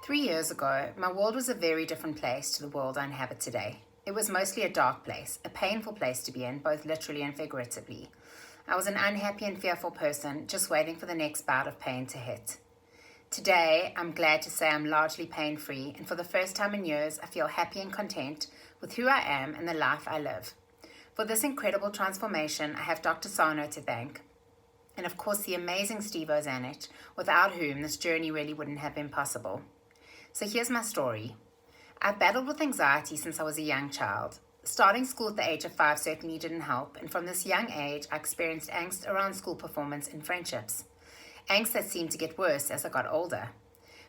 3 years ago, my world was a very different place to the world I inhabit today. It was mostly a dark place, a painful place to be in, both literally and figuratively. I was an unhappy and fearful person, just waiting for the next bout of pain to hit. Today, I'm glad to say I'm largely pain-free, and for the first time in years, I feel happy and content with who I am and the life I live. For this incredible transformation, I have Dr. Sano to thank, and of course the amazing Steve Ozanich, without whom this journey really wouldn't have been possible. So here's my story. I've battled with anxiety since I was a young child. Starting school at the age of 5 certainly didn't help, and from this young age, I experienced angst around school performance and friendships. Angst that seemed to get worse as I got older.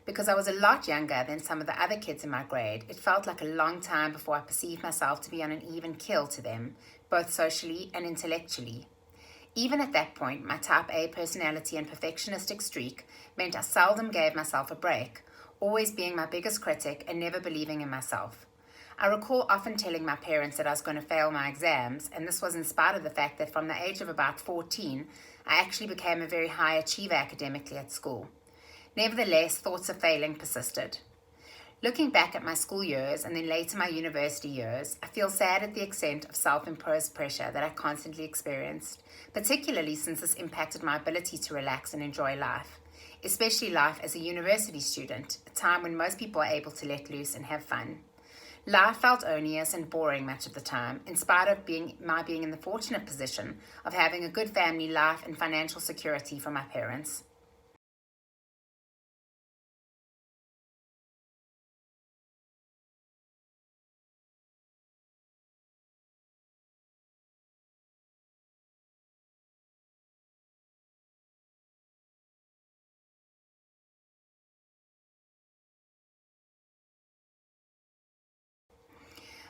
Because I was a lot younger than some of the other kids in my grade, it felt like a long time before I perceived myself to be on an even keel to them, both socially and intellectually. Even at that point, my type A personality and perfectionistic streak meant I seldom gave myself a break, always being my biggest critic and never believing in myself. I recall often telling my parents that I was going to fail my exams, and this was in spite of the fact that from the age of about 14, I actually became a very high achiever academically at school. Nevertheless, thoughts of failing persisted. Looking back at my school years and then later my university years, I feel sad at the extent of self-imposed pressure that I constantly experienced, particularly since this impacted my ability to relax and enjoy life, especially life as a university student, a time when most people are able to let loose and have fun. Life felt onerous and boring much of the time, in spite of my being in the fortunate position of having a good family life and financial security from my parents.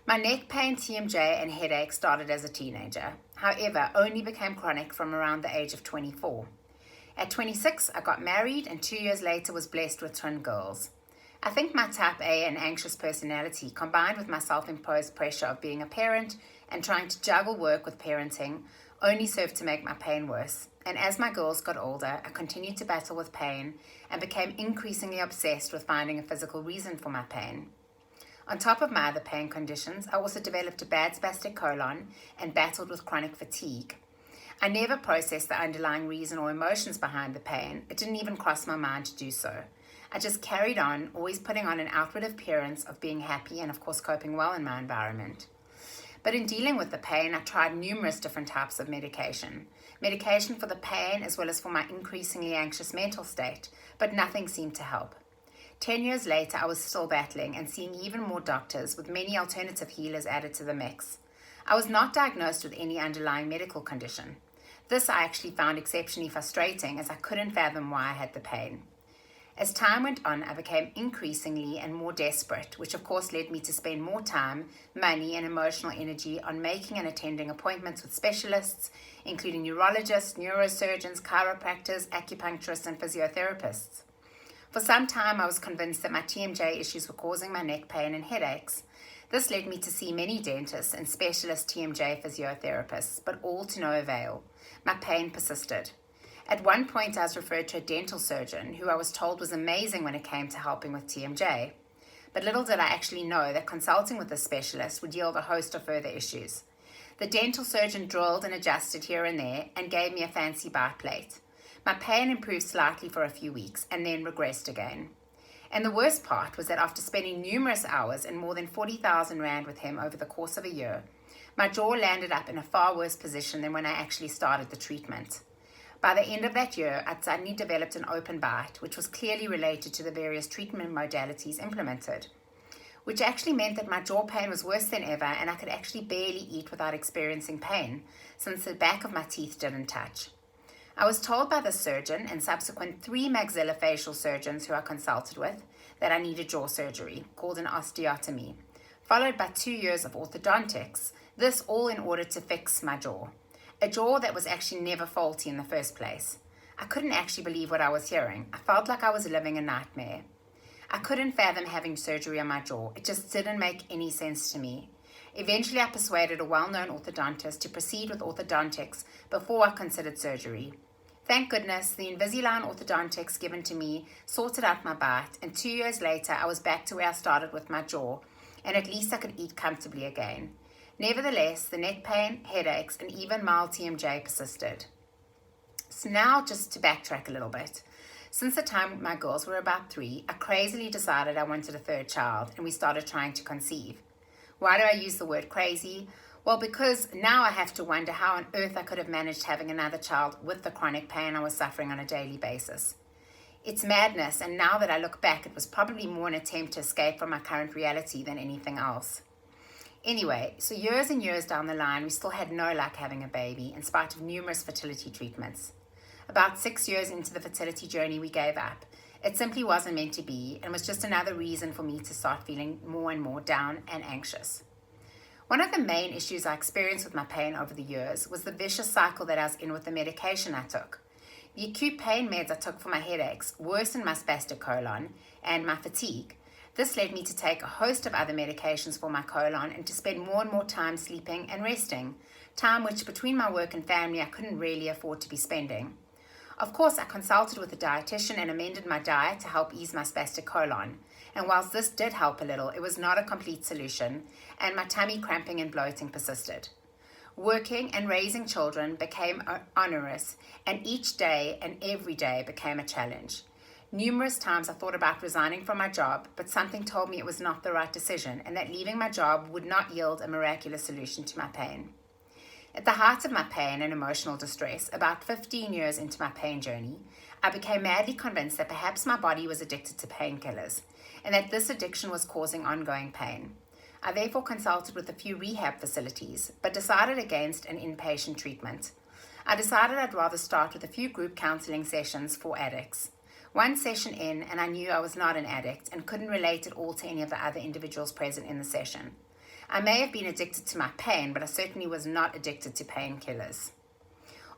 My neck pain, TMJ, and headache started as a teenager. However, only became chronic from around the age of 24. At 26, I got married, and 2 years later was blessed with twin girls. I think my type A and anxious personality, combined with my self-imposed pressure of being a parent and trying to juggle work with parenting, only served to make my pain worse. And as my girls got older, I continued to battle with pain and became increasingly obsessed with finding a physical reason for my pain. On top of my other pain conditions, I also developed a bad spastic colon and battled with chronic fatigue. I never processed the underlying reason or emotions behind the pain. It didn't even cross my mind to do so. I just carried on, always putting on an outward appearance of being happy and of course coping well in my environment. But in dealing with the pain, I tried numerous different types of medication. Medication for the pain as well as for my increasingly anxious mental state, but nothing seemed to help. 10 years later, I was still battling and seeing even more doctors with many alternative healers added to the mix. I was not diagnosed with any underlying medical condition. This I actually found exceptionally frustrating as I couldn't fathom why I had the pain. As time went on, I became increasingly and more desperate, which of course led me to spend more time, money, and emotional energy on making and attending appointments with specialists, including neurologists, neurosurgeons, chiropractors, acupuncturists, and physiotherapists. For some time, I was convinced that my TMJ issues were causing my neck pain and headaches. This led me to see many dentists and specialist TMJ physiotherapists, but all to no avail. My pain persisted. At one point, I was referred to a dental surgeon who I was told was amazing when it came to helping with TMJ. But little did I actually know that consulting with a specialist would yield a host of further issues. The dental surgeon drilled and adjusted here and there and gave me a fancy bite plate. My pain improved slightly for a few weeks and then regressed again. And the worst part was that after spending numerous hours and more than 40,000 Rand with him over the course of a year, my jaw landed up in a far worse position than when I actually started the treatment. By the end of that year, I'd suddenly developed an open bite, which was clearly related to the various treatment modalities implemented, which actually meant that my jaw pain was worse than ever and I could actually barely eat without experiencing pain, since the back of my teeth didn't touch. I was told by the surgeon and subsequent 3 maxillofacial surgeons who I consulted with that I needed jaw surgery, called an osteotomy, followed by 2 years of orthodontics, this all in order to fix my jaw. A jaw that was actually never faulty in the first place. I couldn't actually believe what I was hearing. I felt like I was living a nightmare. I couldn't fathom having surgery on my jaw. It just didn't make any sense to me. Eventually, I persuaded a well-known orthodontist to proceed with orthodontics before I considered surgery. Thank goodness the Invisalign orthodontics given to me sorted out my bite, and 2 years later I was back to where I started with my jaw, and at least I could eat comfortably again. Nevertheless, the neck pain, headaches, and even mild TMJ persisted. So now just to backtrack a little bit. Since the time my girls were about 3, I crazily decided I wanted a third child, and we started trying to conceive. Why do I use the word crazy? Well, because now I have to wonder how on earth I could have managed having another child with the chronic pain I was suffering on a daily basis. It's madness, and now that I look back, it was probably more an attempt to escape from my current reality than anything else. Anyway, so years and years down the line, we still had no luck having a baby, in spite of numerous fertility treatments. About 6 years into the fertility journey, we gave up. It simply wasn't meant to be, and was just another reason for me to start feeling more and more down and anxious. One of the main issues I experienced with my pain over the years was the vicious cycle that I was in with the medication I took. The acute pain meds I took for my headaches worsened my spastic colon and my fatigue. This led me to take a host of other medications for my colon and to spend more and more time sleeping and resting, time which between my work and family I couldn't really afford to be spending. Of course, I consulted with a dietitian and amended my diet to help ease my spastic colon. And whilst this did help a little, it was not a complete solution, and my tummy cramping and bloating persisted. Working and raising children became onerous, and each day and every day became a challenge. Numerous times I thought about resigning from my job, but something told me it was not the right decision, and that leaving my job would not yield a miraculous solution to my pain. At the height of my pain and emotional distress, about 15 years into my pain journey, I became madly convinced that perhaps my body was addicted to painkillers, and that this addiction was causing ongoing pain. I therefore consulted with a few rehab facilities, but decided against an inpatient treatment. I decided I'd rather start with a few group counseling sessions for addicts. One session in, and I knew I was not an addict and couldn't relate at all to any of the other individuals present in the session. I may have been addicted to my pain, but I certainly was not addicted to painkillers.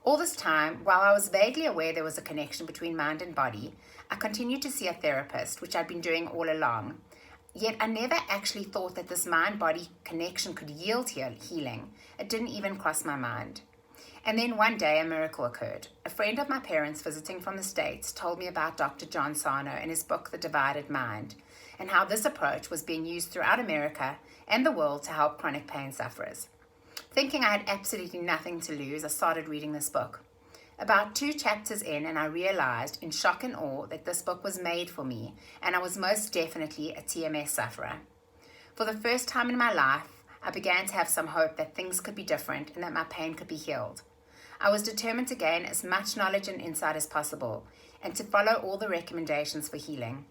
All this time, while I was vaguely aware there was a connection between mind and body, I continued to see a therapist, which I'd been doing all along. Yet I never actually thought that this mind-body connection could yield healing. It didn't even cross my mind. And then one day a miracle occurred. A friend of my parents visiting from the States told me about Dr. John Sarno and his book, The Divided Mind, and how this approach was being used throughout America and the world to help chronic pain sufferers. Thinking I had absolutely nothing to lose, I started reading this book. About 2 chapters in, and I realized in shock and awe that this book was made for me, and I was most definitely a TMS sufferer. For the first time in my life, I began to have some hope that things could be different and that my pain could be healed. I was determined to gain as much knowledge and insight as possible, and to follow all the recommendations for healing.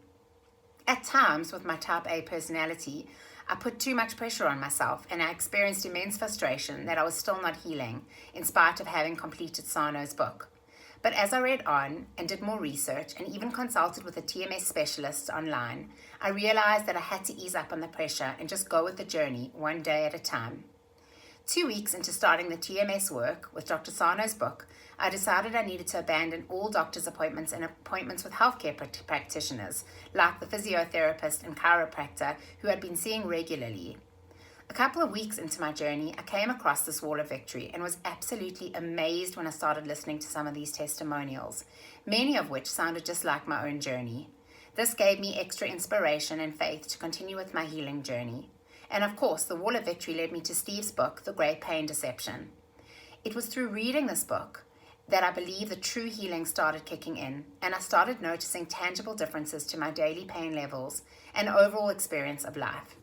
At times, with my type A personality, I put too much pressure on myself, and I experienced immense frustration that I was still not healing, in spite of having completed Sarno's book. But as I read on and did more research and even consulted with a TMS specialist online, I realized that I had to ease up on the pressure and just go with the journey one day at a time. 2 weeks into starting the TMS work with Dr. Sarno's book, I decided I needed to abandon all doctor's appointments and appointments with healthcare practitioners, like the physiotherapist and chiropractor who I'd been seeing regularly. A couple of weeks into my journey, I came across this wall of victory and was absolutely amazed when I started listening to some of these testimonials, many of which sounded just like my own journey. This gave me extra inspiration and faith to continue with my healing journey. And of course, the wall of victory led me to Steve's book, The Great Pain Deception. It was through reading this book that I believe the true healing started kicking in, and I started noticing tangible differences to my daily pain levels and overall experience of life.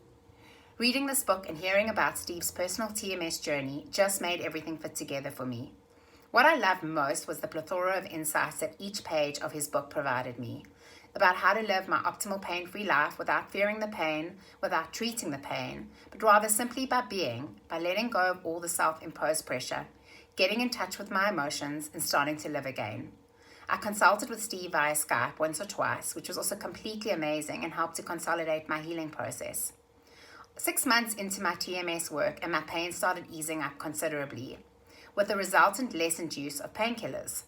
Reading this book and hearing about Steve's personal TMS journey just made everything fit together for me. What I loved most was the plethora of insights that each page of his book provided me, about how to live my optimal pain-free life without fearing the pain, without treating the pain, but rather simply by letting go of all the self-imposed pressure, getting in touch with my emotions, and starting to live again. I consulted with Steve via Skype once or twice, which was also completely amazing and helped to consolidate my healing process. 6 months into my TMS work, and my pain started easing up considerably, with the resultant lessened use of painkillers.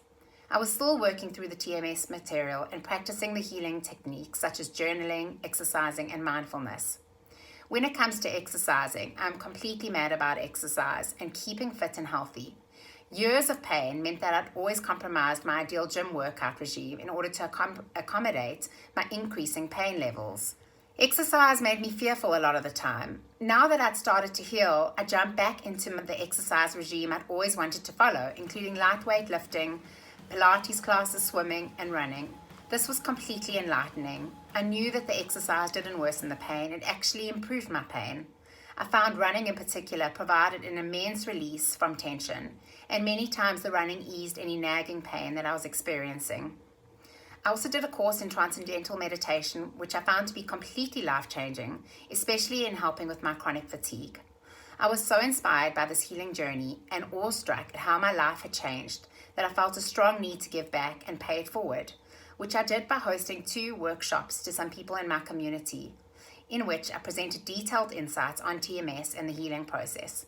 I was still working through the TMS material and practicing the healing techniques such as journaling, exercising, and mindfulness. When it comes to exercising, I'm completely mad about exercise and keeping fit and healthy. Years of pain meant that I'd always compromised my ideal gym workout regime in order to accommodate my increasing pain levels. Exercise made me fearful a lot of the time. Now that I'd started to heal, I jumped back into the exercise regime I'd always wanted to follow, including lightweight lifting, Pilates classes, swimming, and running. This was completely enlightening. I knew that the exercise didn't worsen the pain, it actually improved my pain. I found running in particular provided an immense release from tension, and many times the running eased any nagging pain that I was experiencing. I also did a course in transcendental meditation, which I found to be completely life-changing, especially in helping with my chronic fatigue. I was so inspired by this healing journey and awestruck at how my life had changed that I felt a strong need to give back and pay it forward, which I did by hosting 2 workshops to some people in my community, in which I presented detailed insights on TMS and the healing process.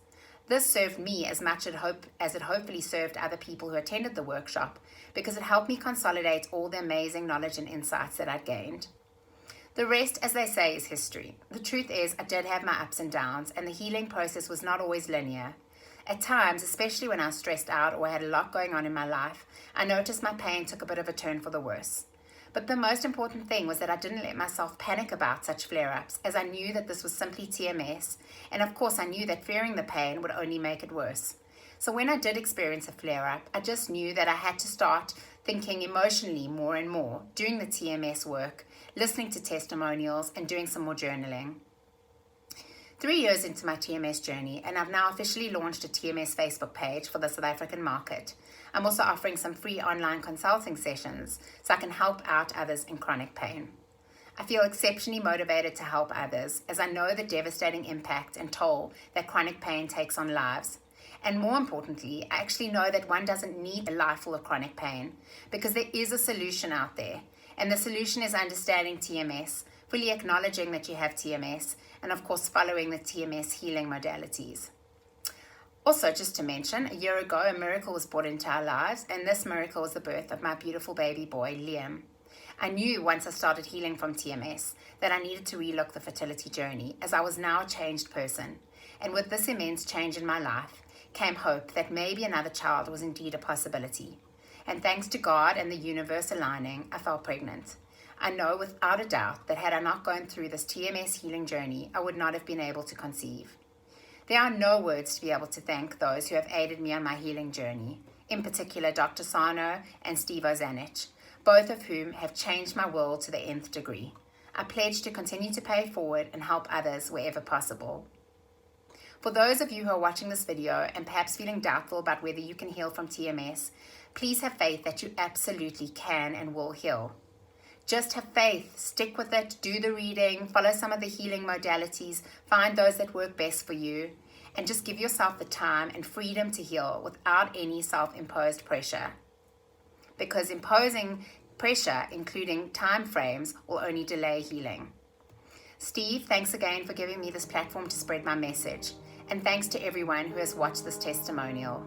This served me as much as it hopefully served other people who attended the workshop, because it helped me consolidate all the amazing knowledge and insights that I'd gained. The rest, as they say, is history. The truth is, I did have my ups and downs, and the healing process was not always linear. At times, especially when I was stressed out or had a lot going on in my life, I noticed my pain took a bit of a turn for the worse. But the most important thing was that I didn't let myself panic about such flare-ups, as I knew that this was simply TMS, and of course I knew that fearing the pain would only make it worse. So when I did experience a flare-up, I just knew that I had to start thinking emotionally more and more, doing the TMS work, listening to testimonials, and doing some more journaling. 3 years into my TMS journey, and I've now officially launched a TMS Facebook page for the South African market. I'm also offering some free online consulting sessions so I can help out others in chronic pain. I feel exceptionally motivated to help others, as I know the devastating impact and toll that chronic pain takes on lives. And more importantly, I actually know that one doesn't need a life full of chronic pain, because there is a solution out there. And the solution is understanding TMS, fully acknowledging that you have TMS, and of course following the TMS healing modalities. Also, just to mention, a year ago a miracle was brought into our lives, and this miracle was the birth of my beautiful baby boy, Liam. I knew once I started healing from TMS that I needed to relook the fertility journey, as I was now a changed person. And with this immense change in my life came hope that maybe another child was indeed a possibility. And thanks to God and the universe aligning, I fell pregnant. I know without a doubt that had I not gone through this TMS healing journey, I would not have been able to conceive. There are no words to be able to thank those who have aided me on my healing journey, in particular Dr. Sano and Steve Ozanich, both of whom have changed my world to the nth degree. I pledge to continue to pay it forward and help others wherever possible. For those of you who are watching this video and perhaps feeling doubtful about whether you can heal from TMS, please have faith that you absolutely can and will heal. Just have faith, stick with it, do the reading, follow some of the healing modalities, find those that work best for you, and just give yourself the time and freedom to heal without any self-imposed pressure. Because imposing pressure, including time frames, will only delay healing. Steve, thanks again for giving me this platform to spread my message. And thanks to everyone who has watched this testimonial.